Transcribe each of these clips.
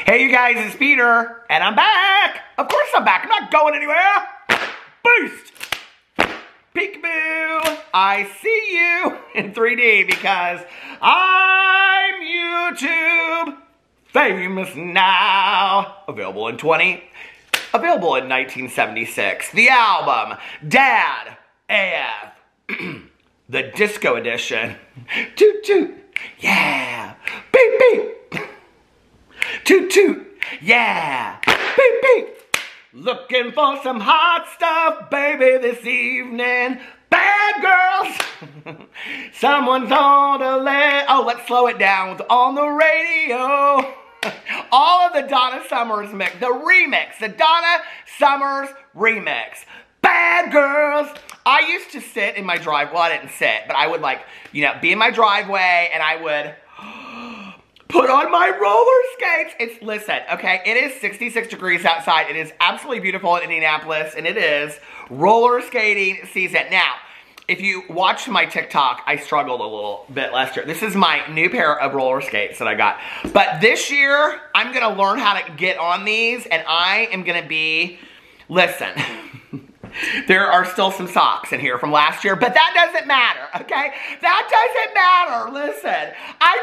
Hey you guys, it's Peter, and I'm back! Of course I'm back, I'm not going anywhere! Boost! Peekaboo! I see you in 3D because I'm YouTube famous now. Available in 1976. The album, Dad AF, the disco edition. Toot toot, yeah, beep beep. Toot toot, yeah, beep beep. Looking for some hot stuff, baby, this evening. Bad girls. Someone's on the let's slow it down. On the radio. All of the Donna Summers mix, the remix, the Donna Summers remix. Bad girls. I used to sit in my driveway. Well, I didn't sit, but I would be in my driveway and I would put on my roller skates. Listen, okay, it is 66 degrees outside. It is absolutely beautiful in Indianapolis, and it is roller skating season. Now, if you watch my TikTok, I struggled a little bit last year. This is my new pair of roller skates that I got. But this year, I'm gonna learn how to get on these, and I am gonna be, listen, there are still some socks in here from last year, but that doesn't matter, okay? That doesn't matter. Listen, I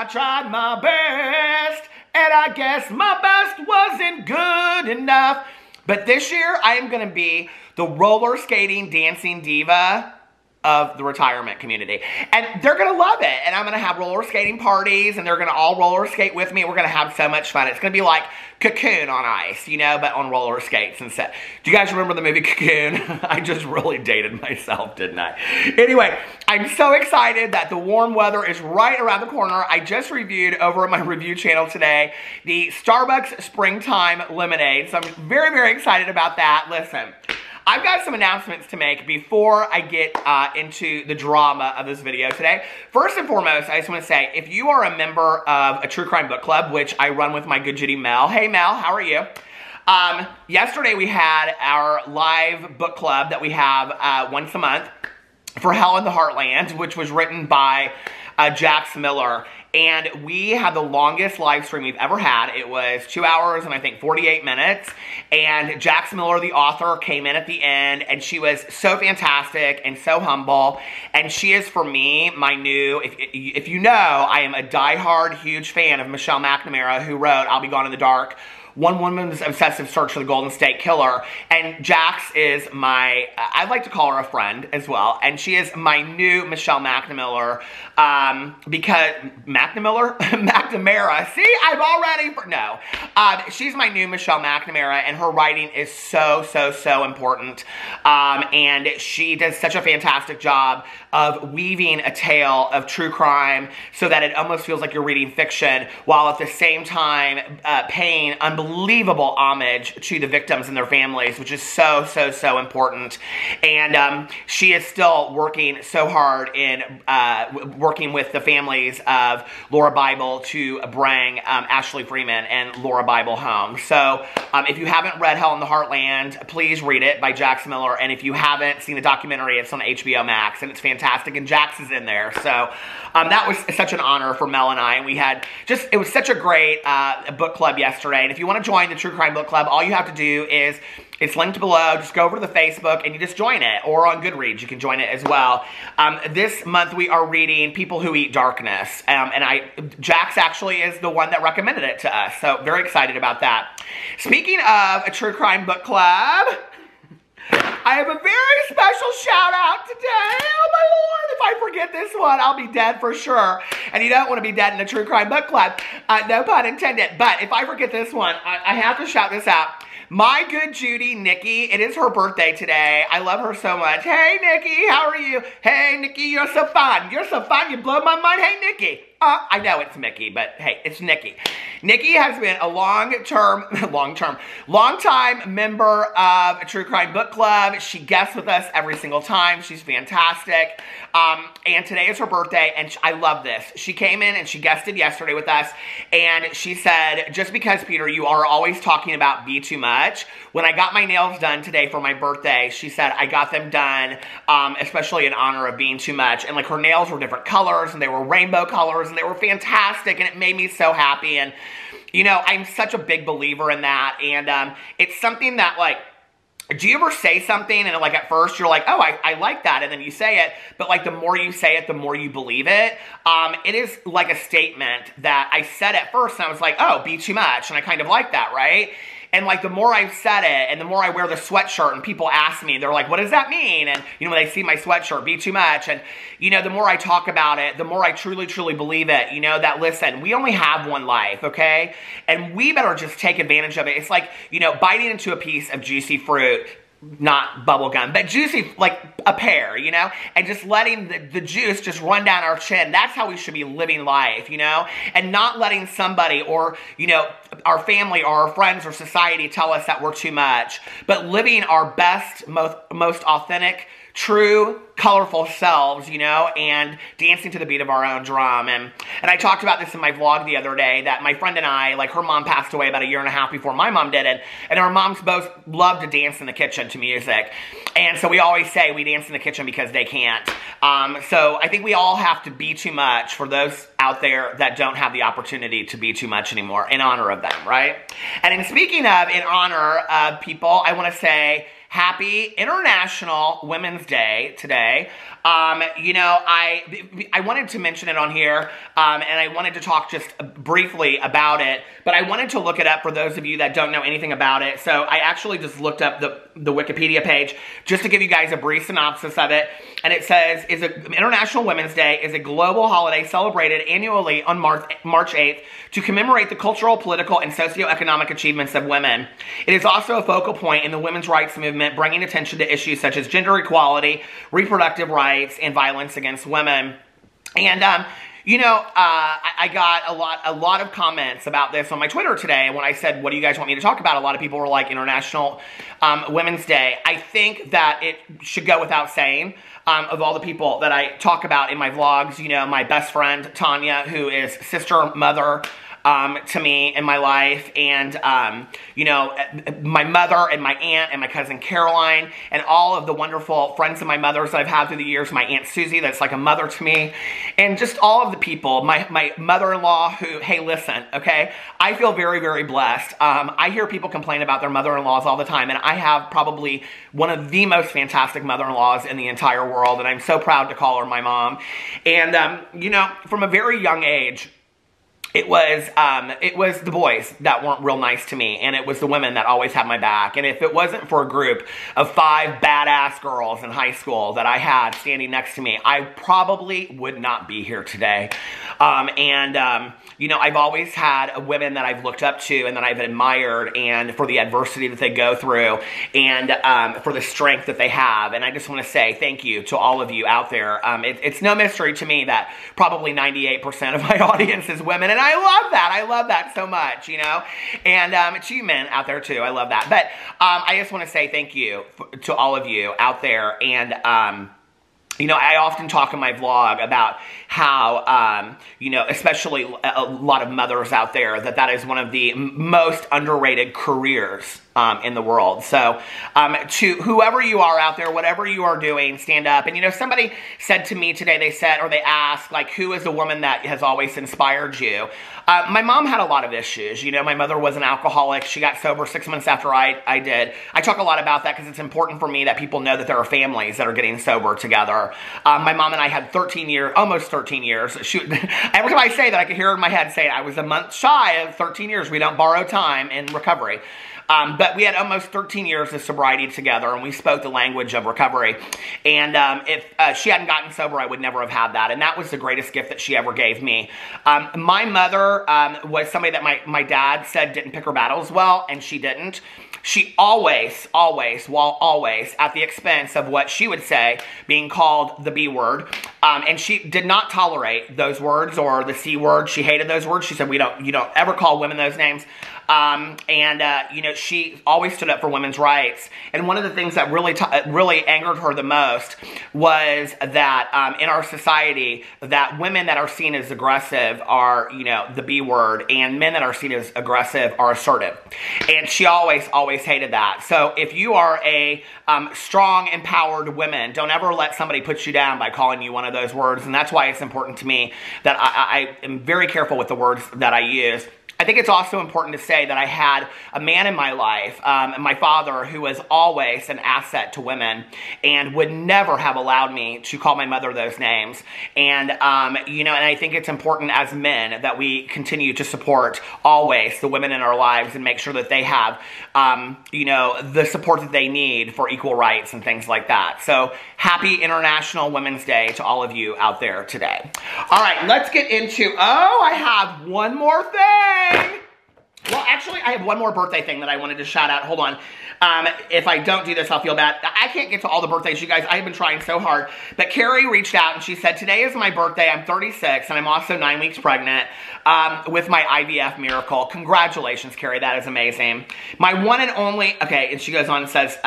tried my best, and I guess my best wasn't good enough. But this year, I am gonna be the roller skating dancing diva of the retirement community. And they're gonna love it. And I'm gonna have roller skating parties, and they're gonna all roller skate with me. We're gonna have so much fun. It's gonna be like Cocoon on ice, you know, but on roller skates instead. Do you guys remember the movie Cocoon? I just really dated myself, didn't I? Anyway, I'm so excited that the warm weather is right around the corner. I just reviewed over at my review channel today the Starbucks Springtime Lemonade. So I'm very, very excited about that. Listen, I've got some announcements to make before I get into the drama of this video today. First and foremost, I just want to say, if you are a member of a true crime book club, which I run with my good Judy Mel. Hey Mel, how are you? Yesterday we had our live book club that we have once a month for Hell in the Heartland, which was written by Jax Miller. And we had the longest live stream we've ever had. It was 2 hours and I think 48 minutes. And Jax Miller, the author, came in at the end, and she was so fantastic and so humble. And she is, for me, my new, if you know, I am a diehard, huge fan of Michelle McNamara, who wrote I'll Be Gone in the Dark, One Woman's Obsessive Search for the Golden State Killer. And Jax is my, I'd like to call her a friend as well. And she is my new Michelle McNamara, because, McNamara, see, I'm already, no. She's my new Michelle McNamara, and her writing is so, so, so important. And she does such a fantastic job of weaving a tale of true crime so that it almost feels like you're reading fiction, while at the same time paying unbelievable homage to the victims and their families, which is so, so, so important. And she is still working so hard in working with the families of Laura Bible to bring Ashley Freeman and Laura Bible home. So if you haven't read Hell in the Heartland, please read it by Jax Miller. And if you haven't seen the documentary, it's on HBO Max, and it's fantastic, and Jax is in there. So that was such an honor for Mel and I, and we had just, it was such a great book club yesterday. And if you want to join the True Crime Book Club, all you have to do is, it's linked below. Just go over to the Facebook and you just join it. Or on Goodreads, you can join it as well. This month we are reading People Who Eat Darkness. Jax actually is the one that recommended it to us. So very excited about that. Speaking of a True Crime Book Club, I have a very special shout out today. Oh my Lord, if I forget this one, I'll be dead for sure. And you don't want to be dead in a True Crime Book Club. No pun intended. But if I forget this one, I have to shout this out. My good Judy, Nikki, it is her birthday today. I love her so much. Hey, Nikki, how are you? Hey, Nikki, you're so fun. You're so fun. You blow my mind. Hey, Nikki. I know it's Mickey, but hey, it's Nikki. Nikki has been a long-time member of a True Crime Book Club. She guests with us every single time. She's fantastic. And today is her birthday, and I love this. She came in and she guested yesterday with us, and she said, just because, Peter, you are always talking about Be Too Much, when I got my nails done today for my birthday, she said I got them done especially in honor of Being Too Much. And like her nails were different colors, and they were rainbow colors and they were fantastic, and it made me so happy. And, you know, I'm such a big believer in that, and it's something that, like, do you ever say something and like at first you're like, oh, I like that, and then you say it, but like the more you say it, the more you believe it. It is like a statement that I said at first and I was like, oh, be too much, and I kind of like that, right? And like the more I've said it and the more I wear the sweatshirt and people ask me, they're like, what does that mean? And you know, when they see my sweatshirt, be too much. And you know, the more I talk about it, the more I truly, truly believe it. You know, that listen, we only have one life, okay? And we better just take advantage of it. It's like, you know, biting into a piece of juicy fruit, not bubble gum, but juicy, like a pear, you know, and just letting the juice just run down our chin. That's how we should be living life, you know, and not letting somebody or, you know, our family or our friends or society tell us that we're too much, but living our best, most authentic, true, colorful selves, you know, and dancing to the beat of our own drum. And I talked about this in my vlog the other day, that my friend and I, like, her mom passed away about a year and a half before my mom did, and our moms both love to dance in the kitchen to music. And so we always say we dance in the kitchen because they can't. So I think we all have to be too much for those out there that don't have the opportunity to be too much anymore, in honor of them, right? And in speaking of in honor of people, I want to say Happy International Women's Day today. You know, I wanted to mention it on here, and I wanted to talk just briefly about it, but I wanted to look it up for those of you that don't know anything about it. So I actually just looked up the Wikipedia page just to give you guys a brief synopsis of it. And it says, International Women's Day is a global holiday celebrated annually on March 8th to commemorate the cultural, political, and socioeconomic achievements of women. It is also a focal point in the women's rights movement, bringing attention to issues such as gender equality, reproductive rights, and violence against women. And, you know, I got a lot of comments about this on my Twitter today. When I said, what do you guys want me to talk about? A lot of people were like, International Women's Day. I think that it should go without saying, of all the people that I talk about in my vlogs, you know, my best friend, Tanya, who is sister, mother, to me in my life, and, you know, my mother and my aunt and my cousin Caroline and all of the wonderful friends of my mother's that I've had through the years, my Aunt Susie, that's like a mother to me, and just all of the people, my mother-in-law who, hey, listen, okay, I feel very, very blessed. I hear people complain about their mother-in-laws all the time, and I have probably one of the most fantastic mother-in-laws in the entire world, and I'm so proud to call her my mom. And, you know, from a very young age, it was the boys that weren't real nice to me, and it was the women that always had my back. And if it wasn't for a group of 5 badass girls in high school that I had standing next to me, I probably would not be here today. You know, I've always had women that I've looked up to and that I've admired, and for the adversity that they go through, and for the strength that they have. And I just want to say thank you to all of you out there. It's no mystery to me that probably 98% of my audience is women, and I love that. I love that so much, you know. And it's you men out there too. I love that. But I just want to say thank you to all of you out there. And you know, I often talk in my vlog about how, you know, especially a lot of mothers out there, that is one of the most underrated careers in the world. So to whoever you are out there, whatever you are doing, stand up. And, you know, somebody said to me today, they asked, like, who is the woman that has always inspired you? My mom had a lot of issues. You know, my mother was an alcoholic. She got sober 6 months after I did. I talk a lot about that because it's important for me that people know that there are families that are getting sober together. My mom and I had almost 13 years. Every time I say that, I can hear her in my head saying I was a month shy of 13 years. We don't borrow time in recovery. But we had almost 13 years of sobriety together, and we spoke the language of recovery. And if she hadn't gotten sober, I would never have had that. And that was the greatest gift that she ever gave me. My mother was somebody that my dad said didn't pick her battles well, and she didn't. She always, at the expense of what she would say, being called the B word. And she did not tolerate those words or the C word. She hated those words. She said, you don't ever call women those names. You know, know, she always stood up for women's rights. And one of the things that really angered her the most was that in our society, that women that are seen as aggressive are, you know, the B word, and men that are seen as aggressive are assertive. And she always hated that. So if you are a strong, empowered woman, don't ever let somebody put you down by calling you one of those words. And that's why it's important to me that I am very careful with the words that I use. I think it's also important to say that I had a man in my life, my father, who was always an asset to women and would never have allowed me to call my mother those names. And, you know, and I think it's important as men that we continue to support always the women in our lives and make sure that they have, you know, the support that they need for equal rights and things like that. So happy International Women's Day to all of you out there today. All right, let's get into, I have one more thing. Well, actually, I have one more birthday thing that I wanted to shout out. Hold on. If I don't do this, I'll feel bad. I can't get to all the birthdays, you guys. I have been trying so hard. But Carrie reached out and she said, today is my birthday. I'm 36 and I'm also 9 weeks pregnant with my IVF miracle. Congratulations, Carrie. That is amazing. My one and only, okay, and she goes on and says,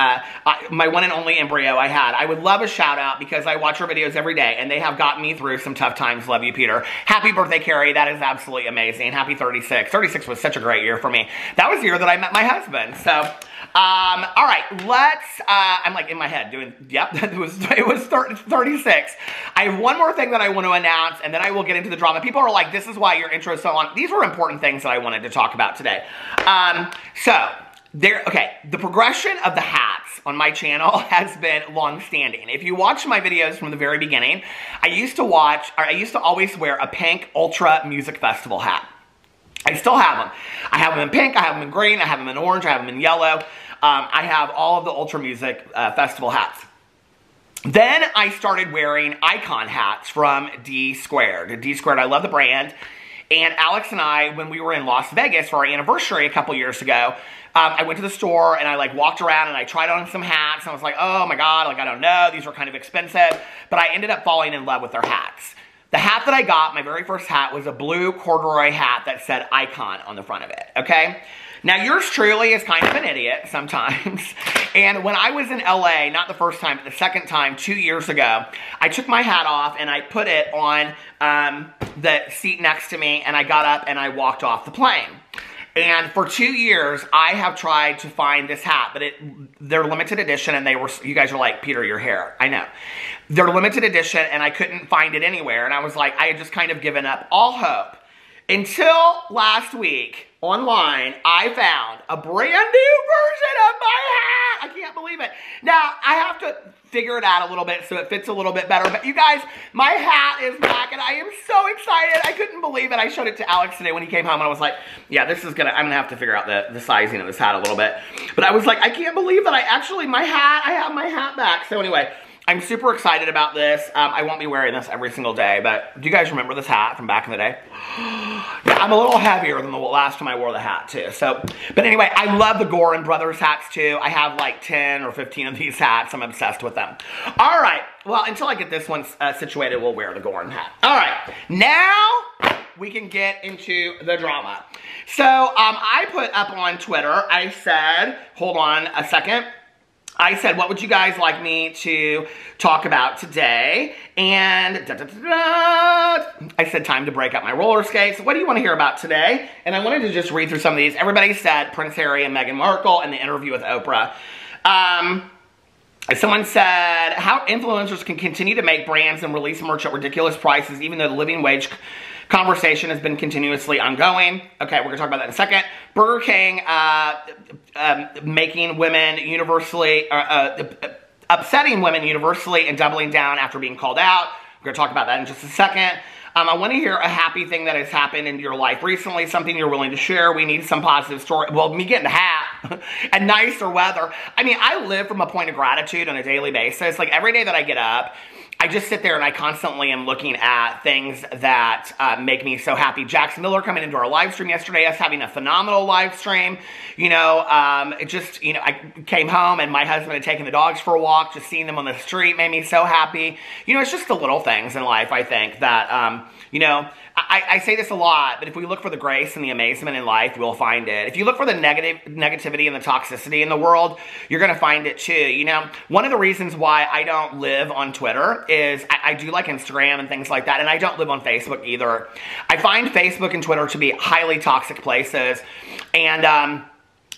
my one and only embryo I had. I would love a shout out because I watch her videos every day and they have gotten me through some tough times. Love you, Peter. Happy birthday, Carrie. That is absolutely amazing. Happy 36. 36 was such a great year for me. That was the year that I met my husband. So, all right, let's, I'm like in my head doing, yep, it was 36. I have one more thing that I want to announce, and then I will get into the drama. People are like, this is why your intro is so long. These were important things that I wanted to talk about today. Okay, the progression of the hats on my channel has been long-standing. If you watch my videos from the very beginning, I used to always wear a pink Ultra Music Festival hat. I still have them. I have them in pink, I have them in green, I have them in orange, I have them in yellow. I have all of the Ultra Music Festival hats. Then I started wearing icon hats from D Squared. D Squared, I love the brand. And Alex and I, when we were in Las Vegas for our anniversary a couple years ago, I went to the store and I like walked around and I tried on some hats and I was like, oh my God, like I don't know, these were kind of expensive. But I ended up falling in love with their hats. The hat that I got, my very first hat, was a blue corduroy hat that said Icon on the front of it, okay? Now, yours truly is kind of an idiot sometimes. And when I was in LA, not the first time, but the second time, 2 years ago, I took my hat off and I put it on the seat next to me and I got up and I walked off the plane. And for 2 years, I have tried to find this hat, but they're limited edition, and you guys are like, Peter, your hair. I know. They're limited edition, and I couldn't find it anywhere. And I was like, I had just kind of given up all hope. Until last week, online, I found a brand new version of my hat. I can't believe it. Now, I have to figure it out a little bit so it fits a little bit better. But you guys, my hat is back and I am so excited. I couldn't believe it. I showed it to Alex today when he came home and I was like, yeah, I'm gonna have to figure out the sizing of this hat a little bit. But I was like, I can't believe that I have my hat back. So anyway, I'm super excited about this. I won't be wearing this every single day, but do you guys remember this hat from back in the day? Yeah, I'm a little heavier than the last time I wore the hat too. So, but anyway, I love the Gorin Brothers hats too. I have like 10 or 15 of these hats. I'm obsessed with them. All right, well, until I get this one situated, we'll wear the Gorin hat. All right, now we can get into the drama. So, I put up on Twitter, I said, hold on a second. I said, what would you guys like me to talk about today? And I said, time to break up my roller skates. What do you want to hear about today? And I wanted to just read through some of these. Everybody said Prince Harry and Meghan Markle and the interview with Oprah. Someone said, how influencers can continue to make brands and release merch at ridiculous prices, even though the living wage conversation has been continuously ongoing. Okay, we're going to talk about that in a second. Burger King making women universally, upsetting women universally and doubling down after being called out. We're going to talk about that in just a second. I want to hear a happy thing that has happened in your life recently, something you're willing to share. We need some positive story. Well, me getting a hat and nicer weather. I mean, I live from a point of gratitude on a daily basis. Like every day that I get up, I just sit there and I constantly am looking at things that make me so happy. Jackson Miller coming into our live stream yesterday, us having a phenomenal live stream. You know, I came home and my husband had taken the dogs for a walk. Just seeing them on the street made me so happy. You know, it's just the little things in life, I think, that, you know, I say this a lot, but if we look for the grace and the amazement in life, we'll find it. If you look for the negativity and the toxicity in the world, you're going to find it too. You know, one of the reasons why I don't live on Twitter is I do like Instagram and things like that, and I don't live on Facebook either. I find Facebook and Twitter to be highly toxic places, and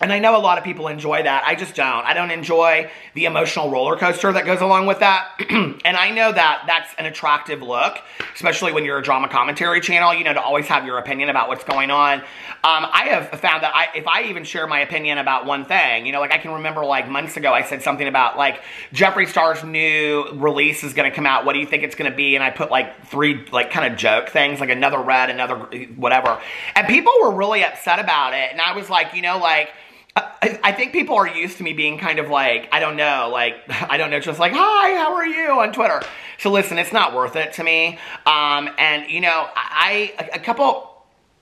I know a lot of people enjoy that. I just don't. I don't enjoy the emotional roller coaster that goes along with that. And I know that that's an attractive look, especially when you're a drama commentary channel, you know, to always have your opinion about what's going on. I have found that if I even share my opinion about one thing, you know, like I can remember like months ago I said something about like Jeffree Star's new release is going to come out. What do you think it's going to be? And I put like 3 like kind of joke things, like another red, another whatever. And people were really upset about it. And I was like, you know, like, I think people are used to me being kind of like, I don't know, just like, hi, how are you on Twitter? So listen, it's not worth it to me. And you know, I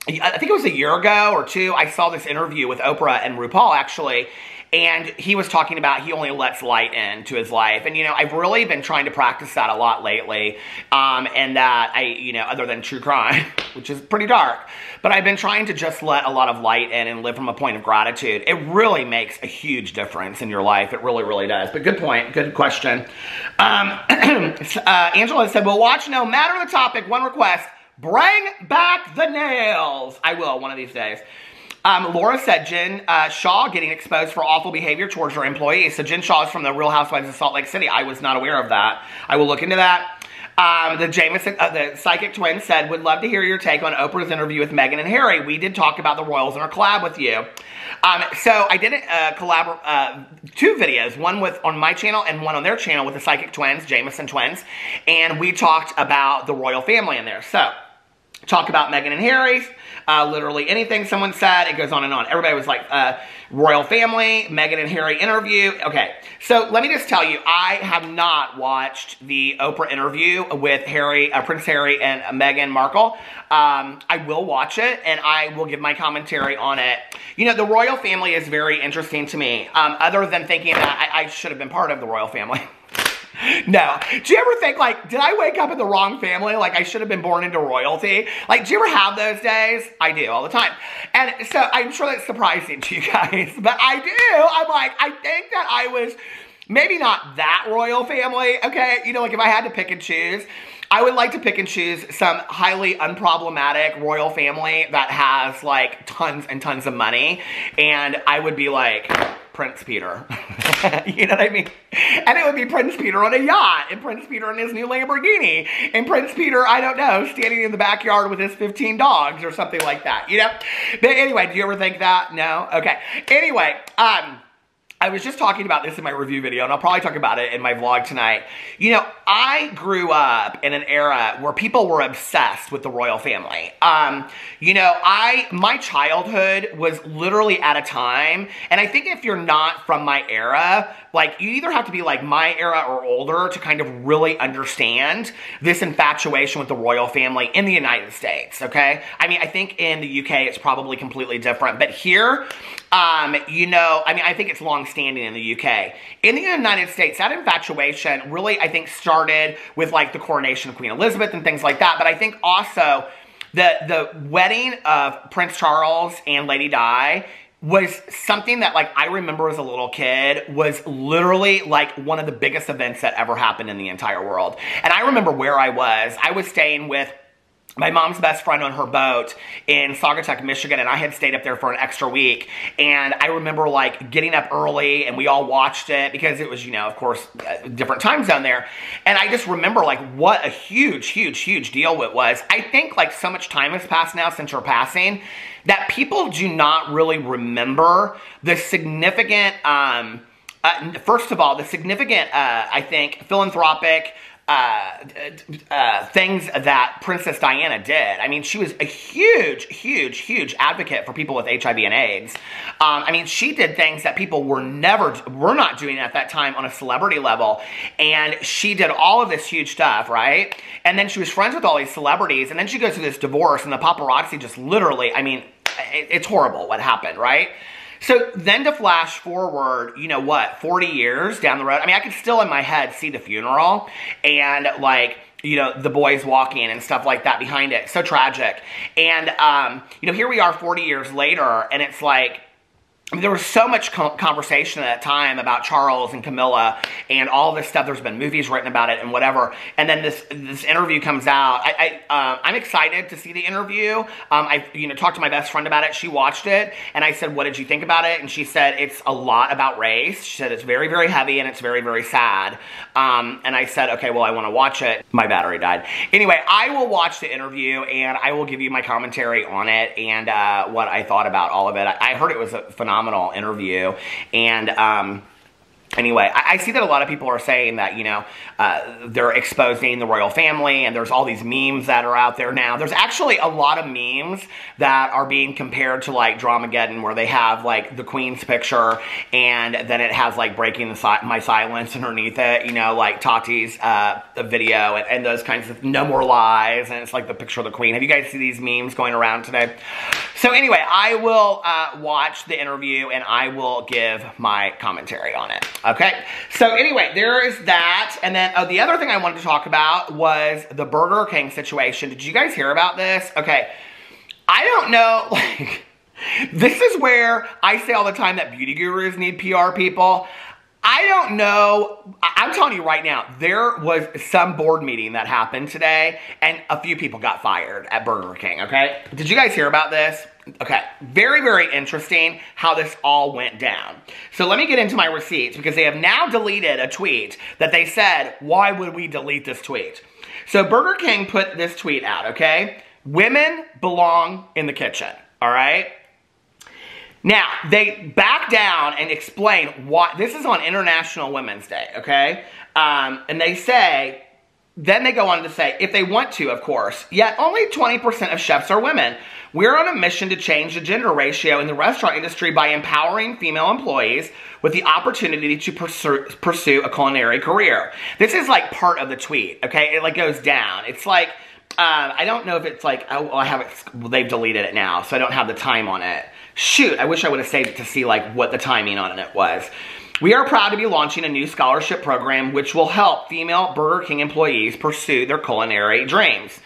think it was a year ago or 2, I saw this interview with Oprah and RuPaul actually, and he was talking about he only lets light into his life. And, you know, I've really been trying to practice that a lot lately. And that you know, other than true crime, which is pretty dark, but I've been trying to just let a lot of light in and live from a point of gratitude. It really makes a huge difference in your life. It really, really does. But good point. Good question. Angela said, well, watch no matter the topic, one request, bring back the nails. I will one of these days. Laura said Jen Shaw getting exposed for awful behavior towards her employees. So Jen Shaw is from the Real Housewives of Salt Lake City. I was not aware of that. I will look into that. The Psychic Twin said, would love to hear your take on Oprah's interview with Meghan and Harry. We did talk about the royals in our collab with you. So I did a 2 videos, one on my channel and one on their channel with the Psychic Twins, Jameson Twins. And we talked about the royal family in there. So talk about Meghan and Harry's. Literally anything someone said, it goes on and on. Everybody was like, royal family, Meghan and Harry interview. Okay, so let me just tell you, I have not watched the Oprah interview with Prince Harry and Meghan Markle. I will watch it, and I will give my commentary on it. You know, the royal family is very interesting to me, other than thinking that I should have been part of the royal family. No. Do you ever think, like, did I wake up in the wrong family? Like, I should have been born into royalty? Like, do you ever have those days? I do, all the time. And so, I'm sure that's surprising to you guys, but I do. I'm like, I think that I was maybe not that royal family, okay? You know, like, if I had to pick and choose, I would like to pick and choose some highly unproblematic royal family that has, like, tons and tons of money, and I would be like Prince Peter. You know what I mean? And it would be Prince Peter on a yacht, and Prince Peter in his new Lamborghini, and Prince Peter, I don't know, standing in the backyard with his 15 dogs or something like that, you know? But anyway, do you ever think that? No? Okay. Anyway, I was just talking about this in my review video, and I'll probably talk about it in my vlog tonight. You know, I grew up in an era where people were obsessed with the royal family. You know, my childhood was literally at a time, and I think if you're not from my era, like, you either have to be like my era or older to kind of really understand this infatuation with the royal family in the United States, okay? I mean, I think in the UK it's probably completely different, but here, you know, I mean, I think it's long-standing in the UK. In the United States, that infatuation really, I think, started with, like, the coronation of Queen Elizabeth and things like that, but I think also the wedding of Prince Charles and Lady Di was something that, like, I remember as a little kid was literally, like, one of the biggest events that ever happened in the entire world. And I remember where I was staying with my mom's best friend on her boat in Saugatuck, Michigan, and I had stayed up there for an extra week. And I remember, like, getting up early, and we all watched it because it was, you know, of course, a different time zone there. And I just remember, like, what a huge, huge, huge deal it was. I think, like, so much time has passed now since her passing that people do not really remember the significant, first of all, the significant, I think, philanthropic things that Princess Diana did. I mean, she was a huge advocate for people with HIV and AIDS. I mean, she did things that people were not doing at that time on a celebrity level. And she did all of this huge stuff, right? And then she was friends with all these celebrities. And then she goes through this divorce, and the paparazzi just literally, I mean, it's horrible what happened, right? So then to flash forward, you know what, 40 years down the road, I mean, I could still in my head see the funeral and like, you know, the boys walking and stuff like that behind it. So tragic. And, you know, here we are 40 years later, and it's like, I mean, there was so much conversation at that time about Charles and Camilla and all this stuff. There's been movies written about it and whatever. And then this interview comes out. I'm excited to see the interview. I talked to my best friend about it. She watched it, and I said, "What did you think about it?" And she said it's a lot about race. She said it's very, very heavy and it's very, very sad. And I said, "Okay, well, I want to watch it." My battery died. Anyway, I will watch the interview and I will give you my commentary on it and what I thought about all of it. I heard it was a phenomenal interview, and anyway, I see that a lot of people are saying that, you know, they're exposing the royal family, and there's all these memes that are out there now. There's actually a lot of memes that are being compared to, like, Dramageddon, where they have, like, the Queen's picture, and then it has, like, Breaking My Silence underneath it, you know, like Tati's video, and those kinds of No More Lies, and it's, like, the picture of the Queen. Have you guys seen these memes going around today? So anyway, I will watch the interview, and I will give my commentary on it. Okay, so anyway, there is that. And then the other thing I wanted to talk about was the Burger King situation. Did you guys hear about this? Okay, I don't know, like, this is where I say all the time that beauty gurus need PR people. I don't know. I'm telling you right now, there was some board meeting that happened today, and a few people got fired at Burger King, okay? Did you guys hear about this? Okay, very, very interesting how this all went down. So let me get into my receipts, because they have now deleted a tweet that they said, why would we delete this tweet? So Burger King put this tweet out, okay? Women belong in the kitchen, all right? Now, they back down and explain why. This is on International Women's Day, okay? And they say, then they go on to say, if they want to, of course, yet only 20% of chefs are women. We're on a mission to change the gender ratio in the restaurant industry by empowering female employees with the opportunity to pursue a culinary career. This is like part of the tweet, okay? It like goes down. It's like, I don't know if it's like, oh, I have it, well, they've deleted it now, so I don't have the time on it. Shoot, I wish I would have saved it to see like what the timing on it was. We are proud to be launching a new scholarship program which will help female Burger King employees pursue their culinary dreams.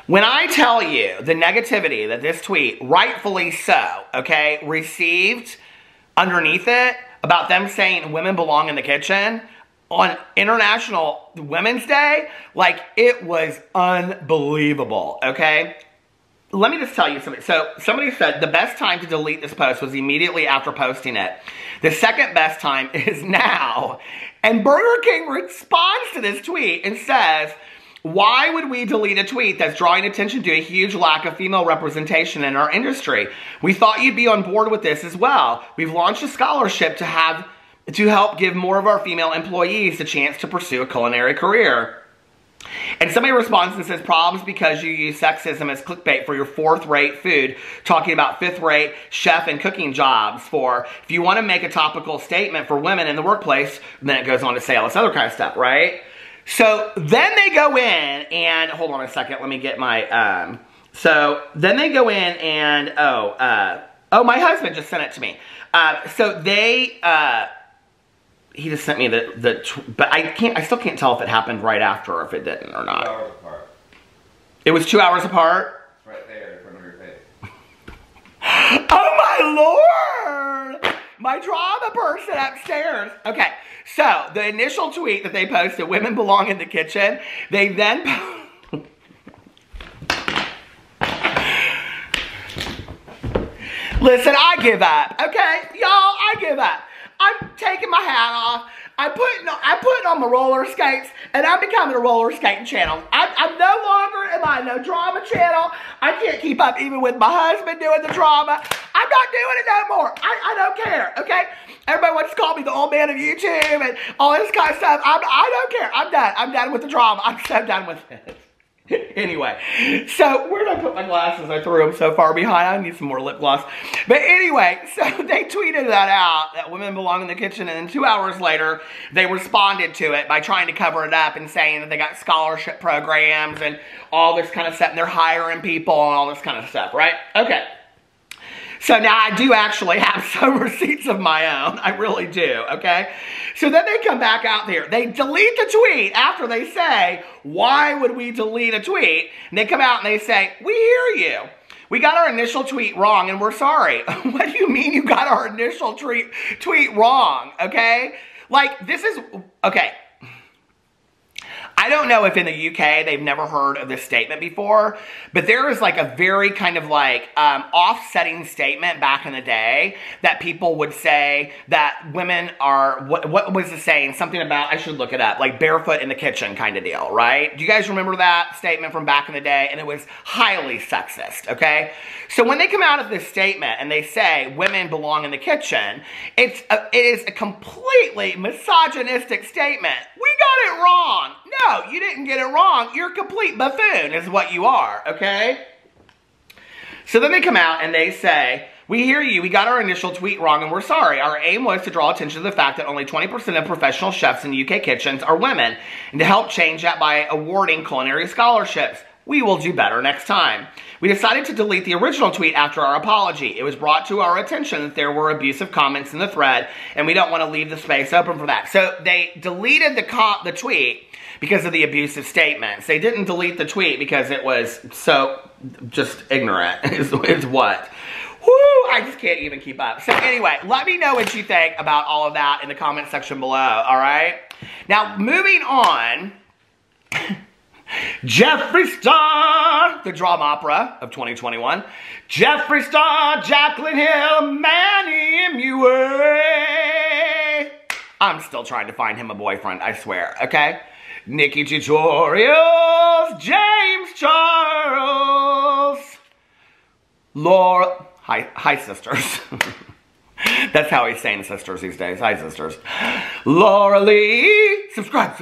When I tell you the negativity that this tweet, rightfully so, okay, received underneath it about them saying women belong in the kitchen on International Women's Day, like, it was unbelievable, okay? Let me just tell you something. So somebody said the best time to delete this post was immediately after posting it. The second best time is now. And Burger King responds to this tweet and says, why would we delete a tweet that's drawing attention to a huge lack of female representation in our industry? We thought you'd be on board with this as well. We've launched a scholarship to help give more of our female employees the chance to pursue a culinary career. And somebody responds and says, problems because you use sexism as clickbait for your fourth-rate food, talking about fifth-rate chef and cooking jobs for, if you want to make a topical statement for women in the workplace, then it goes on to say all this other kind of stuff, right? So then they go in and, hold on a second, let me get my, so then they go in and, oh, my husband just sent it to me. So they, he just sent me but I still can't tell if it happened right after or if it didn't or not. 2 hours apart. It was 2 hours apart? It's right there in front of your face. Oh my Lord! My drama person upstairs. Okay, so the initial tweet that they posted, women belong in the kitchen, they then listen, I give up, okay? Y'all, I give up. I'm taking my hat off. I'm putting on my roller skates, and I'm becoming a roller skating channel. I'm no longer am I no drama channel. I can't keep up even with my husband doing the drama. I'm not doing it no more. I don't care, okay? Everybody wants to call me the old man of YouTube and all this kind of stuff. I don't care. I'm done. I'm done with the drama. I'm so done with it. Anyway, so where did I put my glasses? I threw them so far behind. I need some more lip gloss. But anyway, so they tweeted that out, that women belong in the kitchen, and then 2 hours later, they responded to it by trying to cover it up and saying that they got scholarship programs and all this kind of stuff, and they're hiring people and all this kind of stuff, right? Okay. So now I do actually have some receipts of my own. I really do, okay? So then they come back out there. They delete the tweet after they say, why would we delete a tweet? And they come out and they say, we hear you. We got our initial tweet wrong and we're sorry. What do you mean you got our initial tweet wrong, okay? Like, this is, okay. I don't know if in the UK they've never heard of this statement before, but there is like a very kind of like offsetting statement back in the day that people would say that women are, what was the saying? Something about, I should look it up, like barefoot in the kitchen kind of deal, right? Do you guys remember that statement from back in the day? And it was highly sexist, okay? So when they come out of this statement and they say women belong in the kitchen, it is a completely misogynistic statement. We got it wrong. No, you didn't get it wrong. You're a complete buffoon is what you are, okay? So then they come out and they say, we hear you. We got our initial tweet wrong and we're sorry. Our aim was to draw attention to the fact that only 20% of professional chefs in UK kitchens are women and to help change that by awarding culinary scholarships. We will do better next time. We decided to delete the original tweet after our apology. It was brought to our attention that there were abusive comments in the thread, and we don't want to leave the space open for that. So they deleted the tweet because of the abusive statements. They didn't delete the tweet because it was so just ignorant is what. Woo, I just can't even keep up. So anyway, let me know what you think about all of that in the comment section below, all right? Now, moving on... Jeffree Star, the drama opera of 2021. Jeffree Star, Jaclyn Hill, Manny MUA. I'm still trying to find him a boyfriend, I swear, okay? Nikki Tutorials, James Charles, Laura, hi sisters. That's how he's saying sisters these days, hi sisters. Laura Lee, subscribe.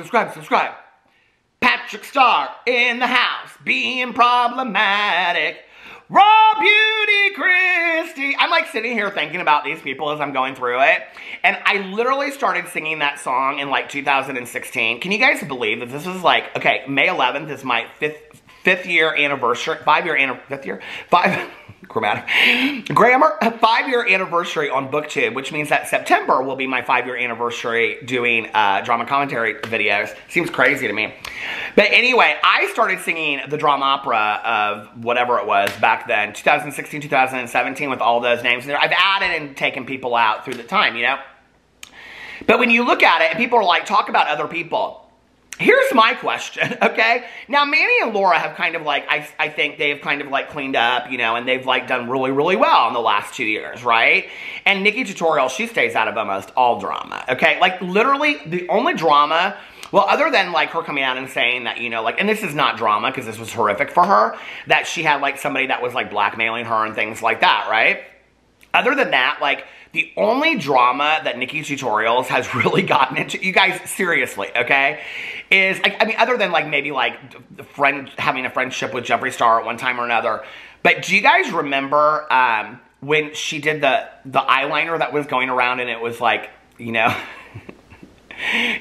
Patrick Star in the house, being problematic. Raw Beauty Christie. I'm like sitting here thinking about these people as I'm going through it. And I literally started singing that song in like 2016. Can you guys believe that this is like, okay, May 11th is my fifth year anniversary, 5-year anniversary, 5-year anniversary on BookTube, which means that September will be my 5-year anniversary doing drama commentary videos. Seems crazy to me. But anyway, I started singing the drama opera of whatever it was back then, 2016, 2017, with all those names in there. I've added and taken people out through the time, you know? But when you look at it, and people are like, talk about other people. Here's my question, okay? Now, Manny and Laura have kind of like, I think they've kind of like cleaned up, you know, and they've like done really, really well in the last 2 years, right? And Nikki Tutorial, she stays out of almost all drama, okay? Like literally the only drama, well, other than like her coming out and saying that, you know, like, and this is not drama because this was horrific for her, that she had like somebody that was like blackmailing her and things like that, right? Other than that, like, the only drama that Nikki Tutorials has really gotten into, you guys, seriously, okay, is, I mean, other than, like, maybe, like, having a friendship with Jeffree Star at one time or another, but do you guys remember when she did the eyeliner that was going around and it was, like, you know,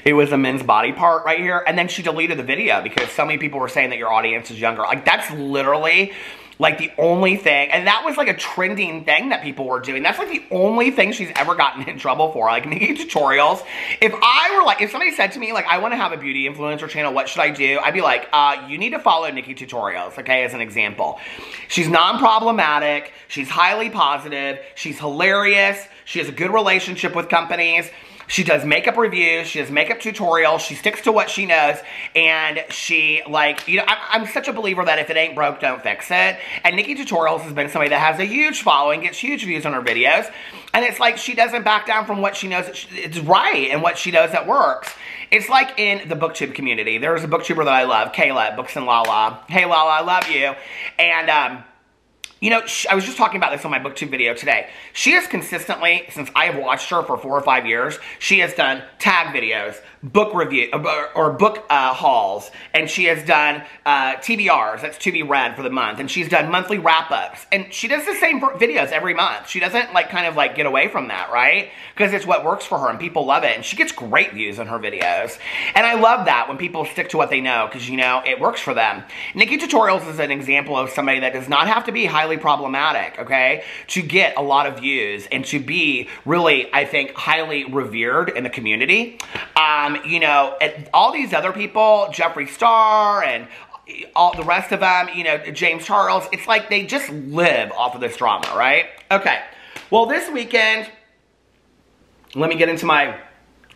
it was a men's body part right here, and then she deleted the video because so many people were saying that your audience is younger. Like, that's literally... like the only thing, and that was like a trending thing that people were doing. That's like the only thing she's ever gotten in trouble for. Like Nikki Tutorials. If I were like, if somebody said to me, like, I want to have a beauty influencer channel, what should I do? I'd be like, you need to follow Nikki Tutorials, okay, as an example. She's non-problematic. She's highly positive. She's hilarious. She has a good relationship with companies. She does makeup reviews. She does makeup tutorials. She sticks to what she knows. And she, like, you know, I'm such a believer that if it ain't broke, don't fix it. And Nikki Tutorials has been somebody that has a huge following, gets huge views on her videos. And it's like she doesn't back down from what she knows it's right and what she knows that works. It's like in the booktube community. There's a booktuber that I love, Kayla at Books and Lala. Hey, Lala, I love you. And, you know, I was just talking about this on my booktube video today. She has consistently, since I have watched her for 4 or 5 years, she has done tag videos, book review, or book hauls, and she has done TBRs, that's to be read for the month, and she's done monthly wrap-ups, and she does the same videos every month. She doesn't, like, kind of, like, get away from that, right? Because it's what works for her, and people love it, and she gets great views on her videos. And I love that when people stick to what they know, because, you know, it works for them. Nikki Tutorials is an example of somebody that does not have to be highly problematic, okay, to get a lot of views and to be really, I think, highly revered in the community. You know, all these other people, Jeffree Star and all the rest of them, you know, James Charles, it's like they just live off of this drama, right? Okay, well, this weekend, let me get into my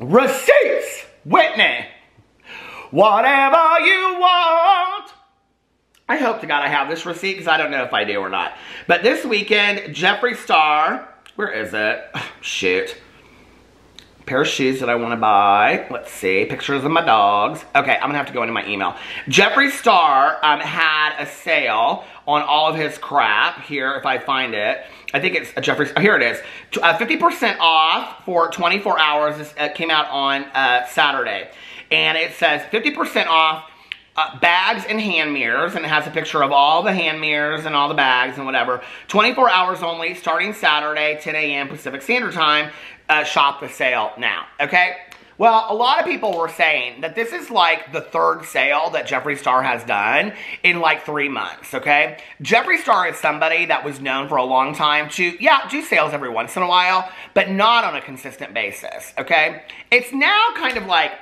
receipts. Whitney, whatever you want. I hope to God I have this receipt because I don't know if I do or not. But this weekend, Jeffree Star, where is it? Oh, shoot. Pair of shoes that I want to buy. Let's see. Pictures of my dogs. Okay, I'm going to have to go into my email. Jeffree Star had a sale on all of his crap. Here, if I find it. I think it's Jeffree. Oh, here it is. 50% off for 24 hours. This came out on Saturday. And it says 50% off bags and hand mirrors, and it has a picture of all the hand mirrors and all the bags and whatever. 24 hours only, starting Saturday, 10 a.m. Pacific Standard Time. Shop the sale now, okay? Well, a lot of people were saying that this is like the 3rd sale that Jeffree Star has done in like 3 months, okay? Jeffree Star is somebody that was known for a long time to, yeah, do sales every once in a while, but not on a consistent basis, okay? It's now kind of like,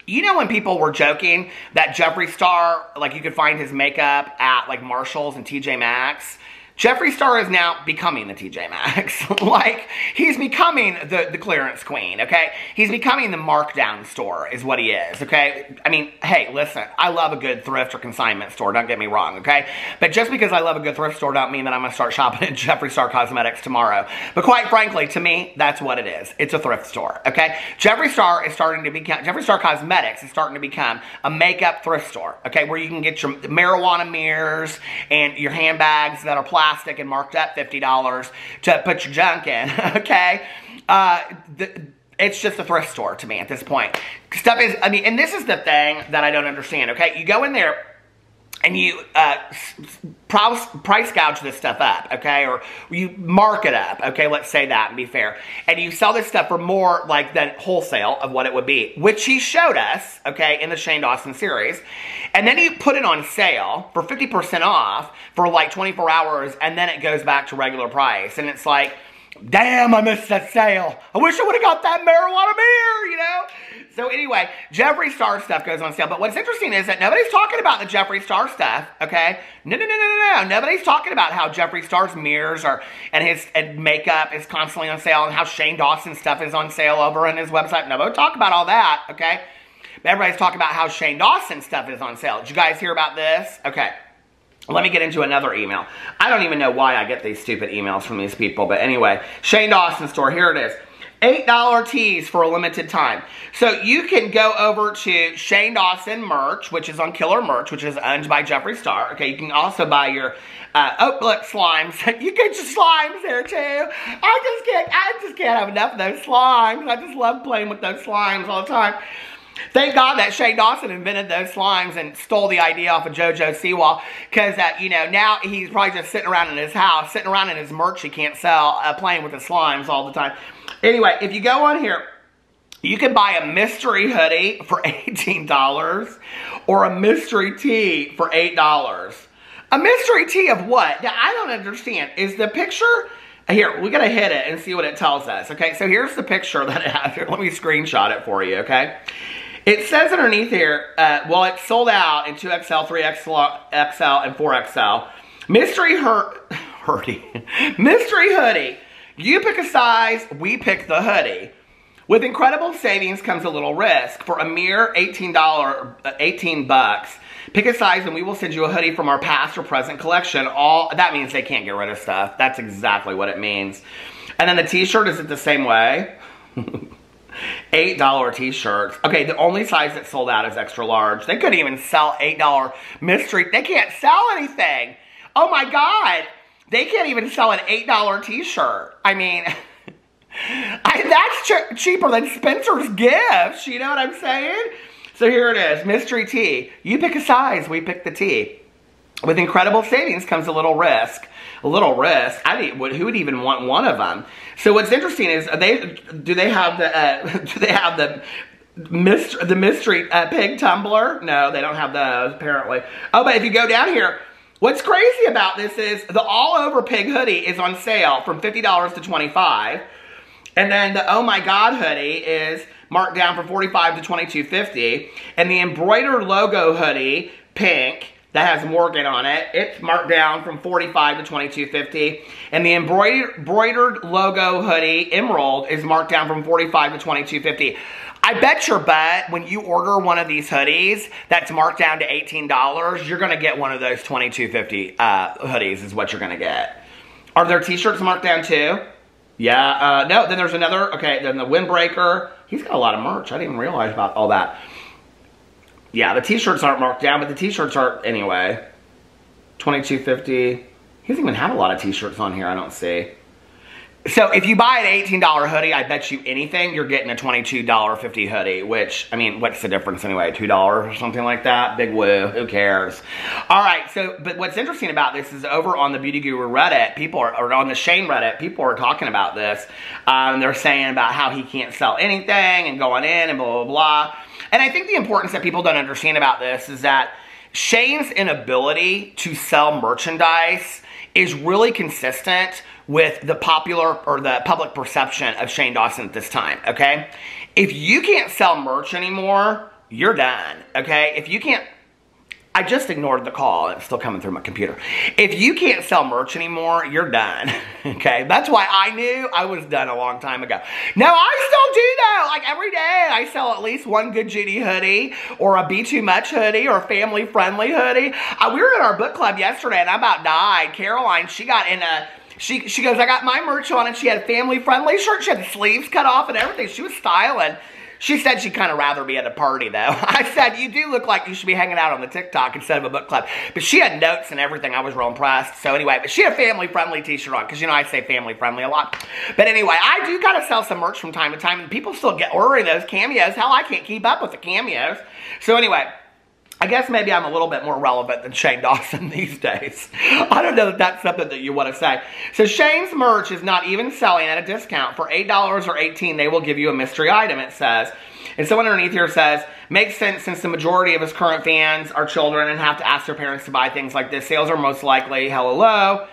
you know when people were joking that Jeffree Star, like you could find his makeup at like Marshall's and TJ Maxx? Jeffree Star is now becoming the TJ Maxx. Like, he's becoming the clearance queen, okay? He's becoming the markdown store is what he is, okay? I mean, hey, listen, I love a good thrift or consignment store, don't get me wrong, okay? But just because I love a good thrift store don't mean that I'm going to start shopping at Jeffree Star Cosmetics tomorrow. But quite frankly, to me, that's what it is. It's a thrift store, okay? Jeffree Star is starting to become, Jeffree Star Cosmetics is starting to become a makeup thrift store, okay? Where you can get your marijuana mirrors and your handbags that are plastic and marked up $50 to put your junk in, okay? It's just a thrift store to me at this point. Stuff is, I mean, and this is the thing that I don't understand, okay? You go in there and you price gouge this stuff up, okay? Or you mark it up, okay? Let's say that and be fair. And you sell this stuff for more like than wholesale of what it would be, which he showed us, okay, in the Shane Dawson series. And then you put it on sale for 50% off for like 24 hours, and then it goes back to regular price. And it's like, damn, I missed that sale. I wish I would have got that marijuana mirror, you know? So anyway, Jeffree Star stuff goes on sale. But what's interesting is that nobody's talking about the Jeffree Star stuff, okay? No. Nobody's talking about how Jeffree Star's mirrors are and his makeup is constantly on sale and how Shane Dawson stuff is on sale over on his website. Nobody talk about all that, okay? But everybody's talking about how Shane Dawson stuff is on sale. Did you guys hear about this? Okay. Let me get into another email. I don't even know why I get these stupid emails from these people. But anyway, Shane Dawson store. Here it is. $8 tees for a limited time. So you can go over to Shane Dawson merch, which is on Killer Merch, which is owned by Jeffree Star. Okay, you can also buy your, oh, look, slimes. You get your slimes there, too. I just can't have enough of those slimes. I just love playing with those slimes all the time. Thank God that Shane Dawson invented those slimes and stole the idea off of JoJo Siwa, because, you know, now he's probably just sitting around in his house, sitting around in his merch he can't sell, playing with the slimes all the time. Anyway, if you go on here, you can buy a mystery hoodie for $18 or a mystery tee for $8. A mystery tee of what? Now, I don't understand. Is the picture... Here, we're going to hit it and see what it tells us, okay? So here's the picture that it has here. Let me screenshot it for you, okay? It says underneath here, well, it's sold out in 2XL, 3XL, and 4XL. Mystery hoodie. Mystery hoodie. You pick a size, we pick the hoodie. With incredible savings comes a little risk. For a mere $18 bucks, pick a size and we will send you a hoodie from our past or present collection. That means they can't get rid of stuff. That's exactly what it means. And then the t-shirt, is it the same way? $8 t-shirts. Okay, the only size that sold out is extra large. They couldn't even sell $8 mystery. They can't sell anything. Oh my God. They can't even sell an $8 t-shirt. I mean, that's cheaper than Spencer's Gifts. You know what I'm saying? So here it is, mystery tee. You pick a size, we pick the tee. With incredible savings comes a little risk. A little risk. Who would even want one of them? So what's interesting is, do they have the mystery pig tumbler? No, they don't have those apparently. Oh, but if you go down here, what's crazy about this is the all over pig hoodie is on sale from $50 to $25, and then the Oh My God hoodie is marked down from $45 to $22.50, and the embroidered logo hoodie pink that has Morgan on it, it's marked down from $45 to $22.50. And the embroidered logo hoodie, Emerald, is marked down from $45 to $22.50. I bet your butt when you order one of these hoodies that's marked down to $18, you're going to get one of those $22.50 hoodies is what you're going to get. Are there t-shirts marked down too? Yeah, no, then there's another, okay, then the Windbreaker. He's got a lot of merch. I didn't even realize about all that. Yeah, the t-shirts aren't marked down, but the t-shirts are anyway. $22.50. He doesn't even have a lot of t-shirts on here, I don't see. So if you buy an $18 hoodie, I bet you anything, you're getting a $22.50 hoodie, which, I mean, what's the difference anyway? $2 or something like that? Big woo, who cares? All right, so, but what's interesting about this is over on the Beauty Guru Reddit, or on the Shane Reddit, people are talking about this. They're saying about how he can't sell anything and going in and blah, blah, blah. And I think the importance that people don't understand about this is that Shane's inability to sell merchandise is really consistent with the popular or the public perception of Shane Dawson at this time, okay? If you can't sell merch anymore, you're done, okay? If you can't, I just ignored the call. It's still coming through my computer. If you can't sell merch anymore, you're done, okay? That's why I knew I was done a long time ago. Now, I still do that. Like, every day, I sell at least one Good Judy hoodie or a Be Too Much hoodie or a family-friendly hoodie. We were in our book club yesterday, and I about died. Caroline, she got in a... She goes, I got my merch on, and she had a family-friendly shirt. She had the sleeves cut off and everything. She was styling. She said she'd kind of rather be at a party, though. I said, you do look like you should be hanging out on the TikTok instead of a book club. But she had notes and everything. I was real impressed. So anyway, but she had a family-friendly t-shirt on, because, you know, I say family-friendly a lot. But anyway, I do kind of sell some merch from time to time, and people still get ordering those cameos. Hell, I can't keep up with the cameos. So anyway, I guess maybe I'm a little bit more relevant than Shane Dawson these days. I don't know if that's something that you want to say. So Shane's merch is not even selling at a discount. For $8 or $18, they will give you a mystery item, it says. And someone underneath here says, makes sense since the majority of his current fans are children and have to ask their parents to buy things like this. Sales are most likely hella low.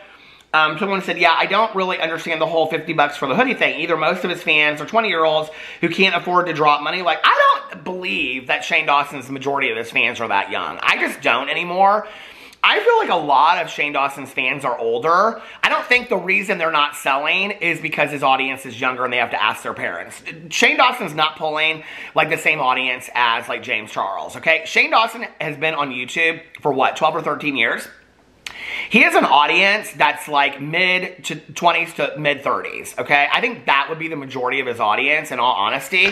Someone said, yeah, I don't really understand the whole $50 for the hoodie thing. Either most of his fans are 20-year-olds who can't afford to drop money. Like, I don't believe that Shane Dawson's majority of his fans are that young. I just don't anymore. I feel like a lot of Shane Dawson's fans are older. I don't think the reason they're not selling is because his audience is younger and they have to ask their parents. Shane Dawson's not pulling like the same audience as like James Charles, okay? Shane Dawson has been on YouTube for what, 12 or 13 years? He has an audience that's like mid to 20s to mid 30s, okay? I think that would be the majority of his audience, in all honesty.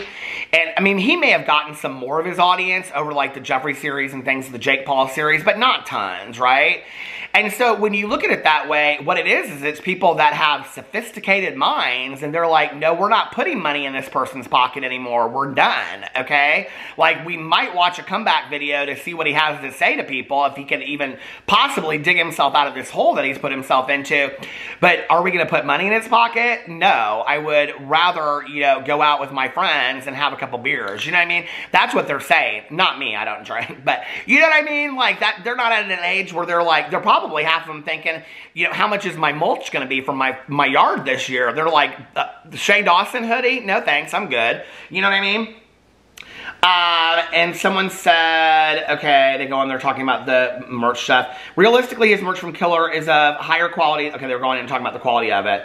And I mean, he may have gotten some more of his audience over like the Jeffree series and things, the Jake Paul series, but not tons, right? And so when you look at it that way, what it is it's people that have sophisticated minds, and they're like, no, we're not putting money in this person's pocket anymore. We're done, okay? Like, we might watch a comeback video to see what he has to say to people, if he can even possibly dig himself out of this hole that he's put himself into. But are we going to put money in his pocket? No. I would rather, you know, go out with my friends and have a couple beers. You know what I mean? That's what they're saying. Not me. I don't drink. But you know what I mean? Like, that, they're not at an age where they're like, they're probably half of them thinking, you know, how much is my mulch going to be from my yard this year? They're like, the Shane Dawson hoodie? No thanks, I'm good. You know what I mean? And someone said, okay, they go on there talking about the merch stuff. Realistically, his merch from Killer is of higher quality. Okay, they're going in and talking about the quality of it.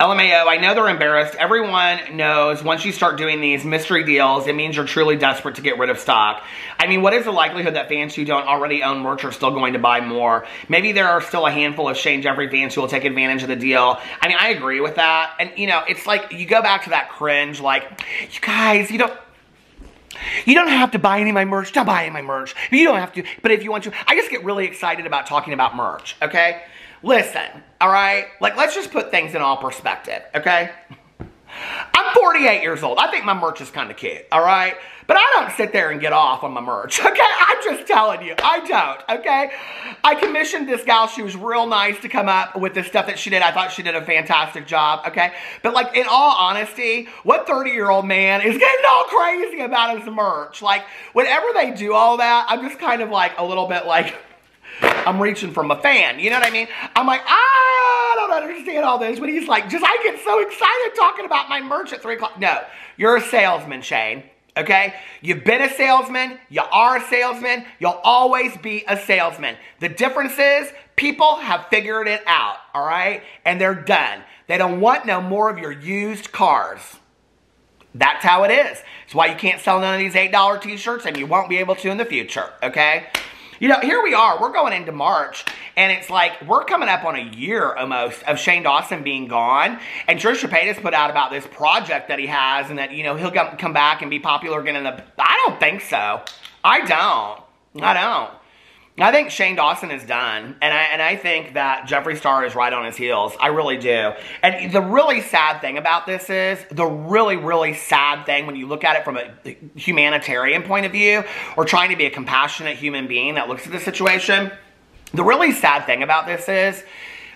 LMAO, I know they're embarrassed. Everyone knows once you start doing these mystery deals, it means you're truly desperate to get rid of stock. I mean, what is the likelihood that fans who don't already own merch are still going to buy more? Maybe there are still a handful of Shane Jeffrey fans who will take advantage of the deal. I mean, I agree with that. And, you know, it's like you go back to that cringe, like, you guys, you don't have to buy any of my merch. Don't buy any of my merch. You don't have to. But if you want to, I just get really excited about talking about merch, okay? Listen, all right? Like, let's just put things in all perspective, okay? I'm 48 years old. I think my merch is kind of cute, all right? But I don't sit there and get off on my merch, okay? I'm just telling you, I don't, okay? I commissioned this gal. She was real nice to come up with the stuff that she did. I thought she did a fantastic job, okay? But, like, in all honesty, what 30-year-old man is getting all crazy about his merch? Like, whenever they do all that, I'm just kind of, like, a little bit, like, I'm reaching from a fan, you know what I mean? I'm like, I don't understand all this, but he's like, I get so excited talking about my merch at 3 o'clock. No, you're a salesman, Shane, okay? You've been a salesman, you are a salesman, you'll always be a salesman. The difference is, people have figured it out, all right? And they're done. They don't want no more of your used cars. That's how it is. It's why you can't sell none of these $8 t-shirts, and you won't be able to in the future, okay? You know, here we are. We're going into March, and it's like we're coming up on a year almost of Shane Dawson being gone. And Trisha Paytas put out about this project that he has, and that, you know, he'll come back and be popular again. I don't think so. I don't. I think Shane Dawson is done, and I think that Jeffree Star is right on his heels. I really do. And the really sad thing about this is, the really, really sad thing when you look at it from a humanitarian point of view, or trying to be a compassionate human being that looks at the situation, the really sad thing about this is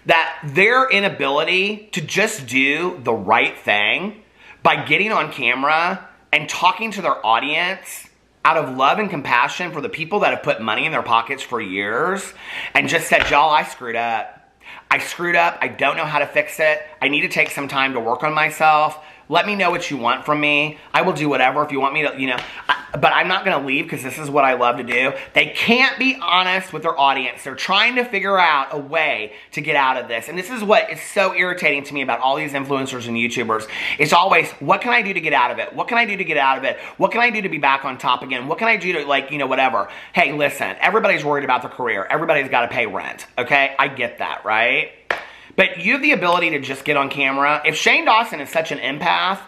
that their inability to just do the right thing by getting on camera and talking to their audience out of love and compassion for the people that have put money in their pockets for years and just said, y'all, I screwed up. I don't know how to fix it. I need to take some time to work on myself. Let me know what you want from me. I will do whatever if you want me to, you know. But I'm not going to leave because this is what I love to do. They can't be honest with their audience. They're trying to figure out a way to get out of this. And this is what is so irritating to me about all these influencers and YouTubers. It's always, what can I do to get out of it? What can I do to get out of it? What can I do to be back on top again? What can I do to, like, you know, whatever. Hey, listen, everybody's worried about their career. Everybody's got to pay rent, okay? I get that, right? But you have the ability to just get on camera. If Shane Dawson is such an empath,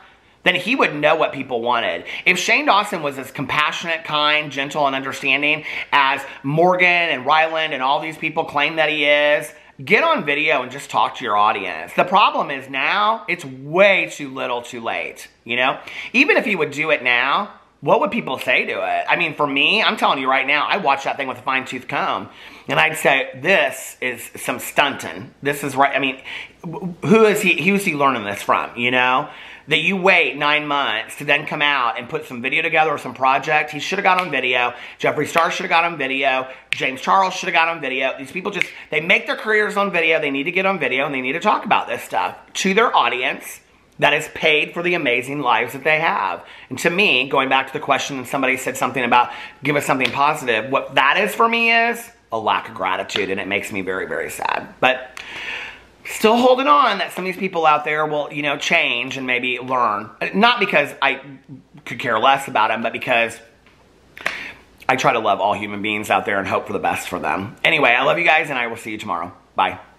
then he would know what people wanted. If Shane Dawson was as compassionate, kind, gentle, and understanding as Morgan and Ryland and all these people claim that he is, get on video and just talk to your audience. The problem is now, it's way too little too late, you know? Even if he would do it now, what would people say to it? I mean, for me, I'm telling you right now, I watch that thing with a fine-tooth comb, and I'd say, this is some stunting. This is right. I mean, who's he learning this from, you know? That you wait 9 months to then come out and put some video together or some project. He should have got on video. Jeffree Star should have got on video. James Charles should have got on video. These people just, they make their careers on video. They need to get on video, and they need to talk about this stuff to their audience that is paid for the amazing lives that they have. And to me, going back to the question, and somebody said something about, give us something positive, what that is for me is a lack of gratitude, and it makes me very, very sad. But still holding on that some of these people out there will, you know, change and maybe learn. Not because I could care less about them, but because I try to love all human beings out there and hope for the best for them. Anyway, I love you guys, and I will see you tomorrow. Bye.